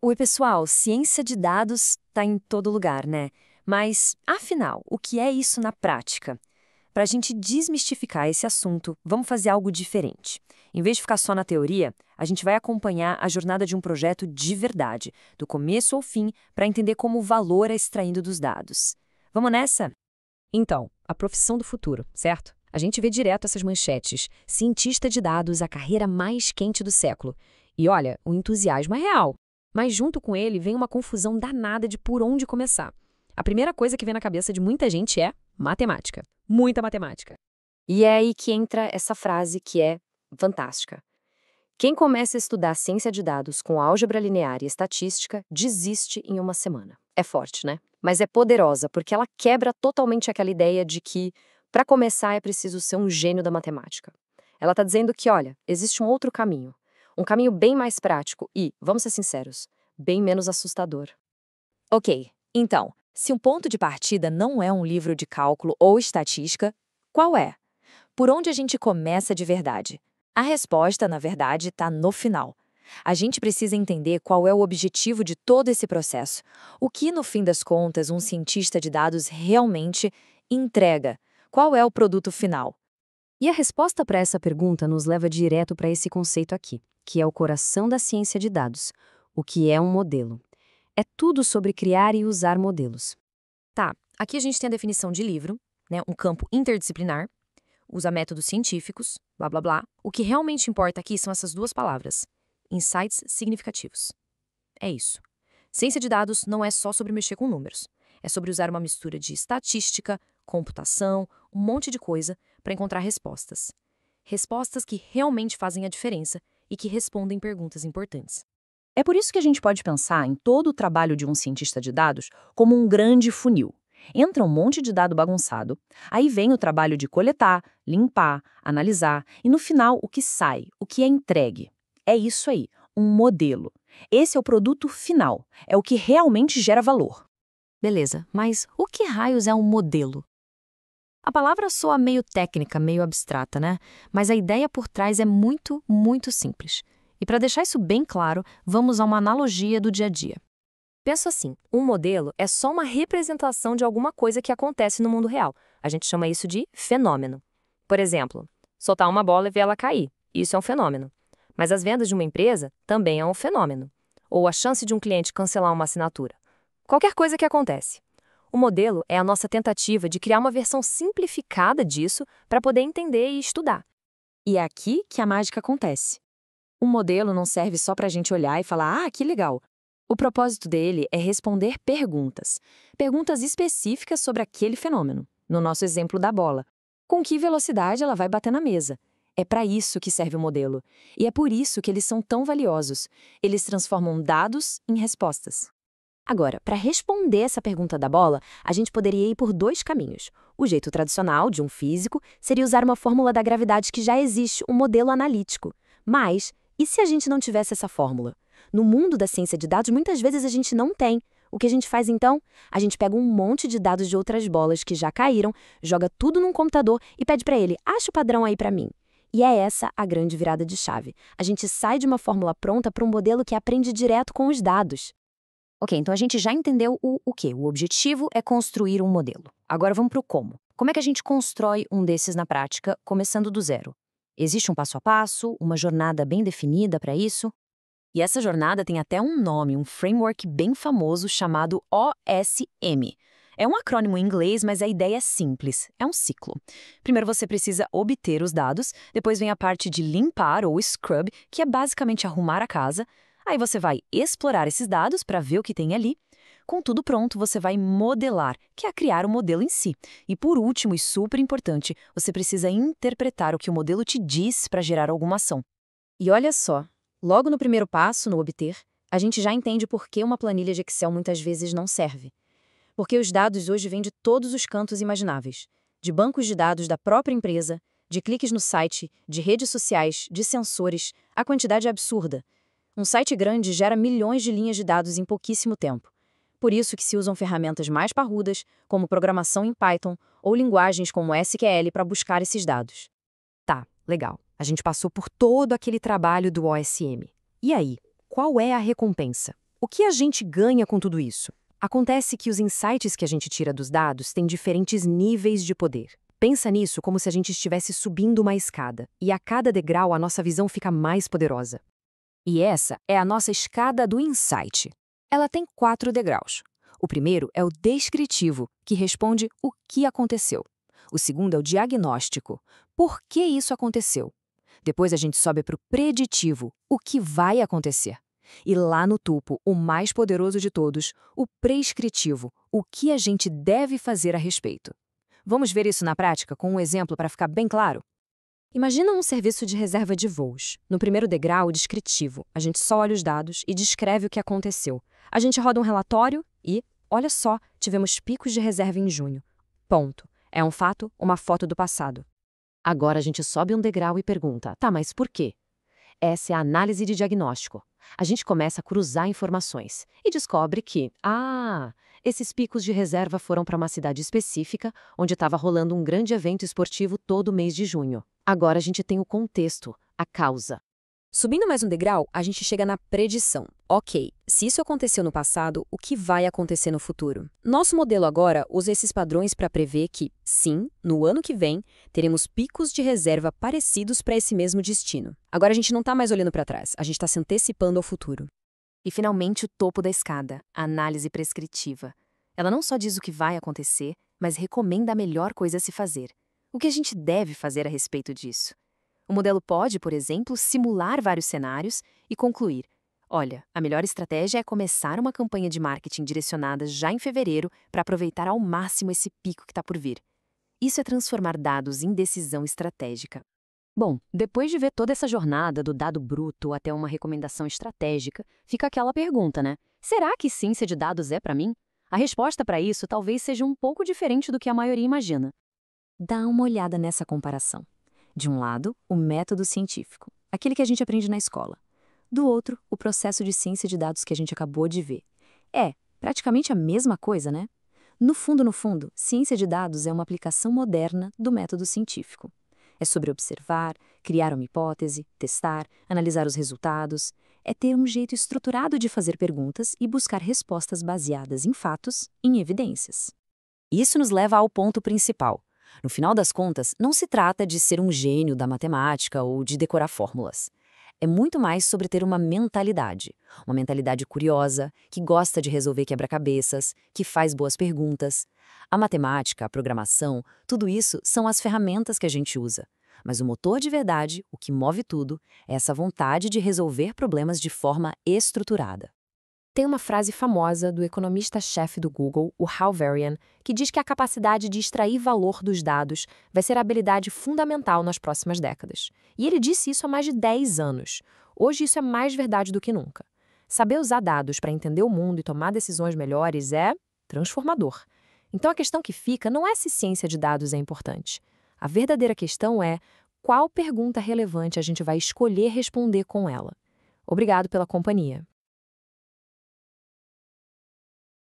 Oi, pessoal, ciência de dados está em todo lugar, né? Mas, afinal, o que é isso na prática? Para a gente desmistificar esse assunto, vamos fazer algo diferente. Em vez de ficar só na teoria, a gente vai acompanhar a jornada de um projeto de verdade, do começo ao fim, para entender como o valor é extraído dos dados. Vamos nessa? Então, a profissão do futuro, certo? A gente vê direto essas manchetes. Cientista de dados, a carreira mais quente do século. E olha, o entusiasmo é real. Mas junto com ele vem uma confusão danada de por onde começar. A primeira coisa que vem na cabeça de muita gente é matemática. Muita matemática. E é aí que entra essa frase que é fantástica. Quem começa a estudar ciência de dados com álgebra linear e estatística desiste em uma semana. É forte, né? Mas é poderosa porque ela quebra totalmente aquela ideia de que, para começar, é preciso ser um gênio da matemática. Ela está dizendo que, olha, existe um outro caminho. Um caminho bem mais prático e, vamos ser sinceros, bem menos assustador. Ok, então, se um ponto de partida não é um livro de cálculo ou estatística, qual é? Por onde a gente começa de verdade? A resposta, na verdade, está no final. A gente precisa entender qual é o objetivo de todo esse processo. O que, no fim das contas, um cientista de dados realmente entrega? Qual é o produto final? E a resposta para essa pergunta nos leva direto para esse conceito aqui, que é o coração da ciência de dados. O que é um modelo? É tudo sobre criar e usar modelos. Tá, aqui a gente tem a definição de livro, né, um campo interdisciplinar, usa métodos científicos, blá blá blá. O que realmente importa aqui são essas duas palavras: insights significativos. É isso. Ciência de dados não é só sobre mexer com números. É sobre usar uma mistura de estatística, computação, um monte de coisa para encontrar respostas. Respostas que realmente fazem a diferença e que respondem perguntas importantes. É por isso que a gente pode pensar em todo o trabalho de um cientista de dados como um grande funil. Entra um monte de dado bagunçado, aí vem o trabalho de coletar, limpar, analisar e no final o que sai, o que é entregue. É isso aí, um modelo. Esse é o produto final, é o que realmente gera valor. Beleza, mas o que raios é um modelo? A palavra soa meio técnica, meio abstrata, né? Mas a ideia por trás é muito, muito simples. E para deixar isso bem claro, vamos a uma analogia do dia a dia. Pensa assim, um modelo é só uma representação de alguma coisa que acontece no mundo real. A gente chama isso de fenômeno. Por exemplo, soltar uma bola e ver ela cair. Isso é um fenômeno. Mas as vendas de uma empresa também é um fenômeno. Ou a chance de um cliente cancelar uma assinatura. Qualquer coisa que acontece. O modelo é a nossa tentativa de criar uma versão simplificada disso para poder entender e estudar. E é aqui que a mágica acontece. Um modelo não serve só para a gente olhar e falar, ah, que legal. O propósito dele é responder perguntas. Perguntas específicas sobre aquele fenômeno. No nosso exemplo da bola. Com que velocidade ela vai bater na mesa? É para isso que serve o modelo. E é por isso que eles são tão valiosos. Eles transformam dados em respostas. Agora, para responder essa pergunta da bola, a gente poderia ir por dois caminhos. O jeito tradicional, de um físico, seria usar uma fórmula da gravidade que já existe, um modelo analítico. Mas, e se a gente não tivesse essa fórmula? No mundo da ciência de dados, muitas vezes a gente não tem. O que a gente faz então? A gente pega um monte de dados de outras bolas que já caíram, joga tudo num computador e pede para ele, acha o padrão aí para mim. E é essa a grande virada de chave. A gente sai de uma fórmula pronta para um modelo que aprende direto com os dados. Ok, então a gente já entendeu o quê? O objetivo é construir um modelo. Agora vamos para o como. Como é que a gente constrói um desses na prática, começando do zero? Existe um passo a passo, uma jornada bem definida para isso? E essa jornada tem até um nome, um framework bem famoso chamado OSM. É um acrônimo em inglês, mas a ideia é simples, é um ciclo. Primeiro você precisa obter os dados, depois vem a parte de limpar ou scrub, que é basicamente arrumar a casa. Aí você vai explorar esses dados para ver o que tem ali. Com tudo pronto, você vai modelar, que é criar o modelo em si. E por último, e super importante, você precisa interpretar o que o modelo te diz para gerar alguma ação. E olha só, logo no primeiro passo, no obter, a gente já entende por que uma planilha de Excel muitas vezes não serve. Porque os dados hoje vêm de todos os cantos imagináveis. De bancos de dados da própria empresa, de cliques no site, de redes sociais, de sensores, a quantidade é absurda. Um site grande gera milhões de linhas de dados em pouquíssimo tempo. Por isso que se usam ferramentas mais parrudas, como programação em Python, ou linguagens como SQL para buscar esses dados. Tá, legal. A gente passou por todo aquele trabalho do OSM. E aí, qual é a recompensa? O que a gente ganha com tudo isso? Acontece que os insights que a gente tira dos dados têm diferentes níveis de poder. Pensa nisso como se a gente estivesse subindo uma escada, e a cada degrau a nossa visão fica mais poderosa. E essa é a nossa escada do insight. Ela tem 4 degraus. O primeiro é o descritivo, que responde o que aconteceu. O segundo é o diagnóstico. Por que isso aconteceu? Depois a gente sobe para o preditivo, o que vai acontecer. E lá no topo, o mais poderoso de todos, o prescritivo, o que a gente deve fazer a respeito. Vamos ver isso na prática com um exemplo para ficar bem claro? Imagina um serviço de reserva de voos. No primeiro degrau, o descritivo. A gente só olha os dados e descreve o que aconteceu. A gente roda um relatório e, olha só, tivemos picos de reserva em junho. Ponto. É um fato, uma foto do passado. Agora a gente sobe um degrau e pergunta, tá, mas por quê? Essa é a análise de diagnóstico. A gente começa a cruzar informações e descobre que, esses picos de reserva foram para uma cidade específica, onde estava rolando um grande evento esportivo todo mês de junho. Agora a gente tem o contexto, a causa. Subindo mais um degrau, a gente chega na predição. Ok, se isso aconteceu no passado, o que vai acontecer no futuro? Nosso modelo agora usa esses padrões para prever que, sim, no ano que vem, teremos picos de reserva parecidos para esse mesmo destino. Agora a gente não está mais olhando para trás, a gente está se antecipando ao futuro. E finalmente o topo da escada, a análise prescritiva. Ela não só diz o que vai acontecer, mas recomenda a melhor coisa a se fazer. O que a gente deve fazer a respeito disso? O modelo pode, por exemplo, simular vários cenários e concluir: olha, a melhor estratégia é começar uma campanha de marketing direcionada já em fevereiro para aproveitar ao máximo esse pico que está por vir. Isso é transformar dados em decisão estratégica. Bom, depois de ver toda essa jornada do dado bruto até uma recomendação estratégica, fica aquela pergunta, né? Será que ciência de dados é para mim? A resposta para isso talvez seja um pouco diferente do que a maioria imagina. Dá uma olhada nessa comparação. De um lado, o método científico, aquele que a gente aprende na escola. Do outro, o processo de ciência de dados que a gente acabou de ver. É praticamente a mesma coisa, né? No fundo, ciência de dados é uma aplicação moderna do método científico. É sobre observar, criar uma hipótese, testar, analisar os resultados. É ter um jeito estruturado de fazer perguntas e buscar respostas baseadas em fatos, em evidências. Isso nos leva ao ponto principal. No final das contas, não se trata de ser um gênio da matemática ou de decorar fórmulas. É muito mais sobre ter uma mentalidade curiosa, que gosta de resolver quebra-cabeças, que faz boas perguntas. A matemática, a programação, tudo isso são as ferramentas que a gente usa. Mas o motor de verdade, o que move tudo, é essa vontade de resolver problemas de forma estruturada. Tem uma frase famosa do economista-chefe do Google, o Hal Varian, que diz que a capacidade de extrair valor dos dados vai ser a habilidade fundamental nas próximas décadas. E ele disse isso há mais de 10 anos. Hoje isso é mais verdade do que nunca. Saber usar dados para entender o mundo e tomar decisões melhores é transformador. Então a questão que fica não é se ciência de dados é importante. A verdadeira questão é qual pergunta relevante a gente vai escolher responder com ela. Obrigado pela companhia.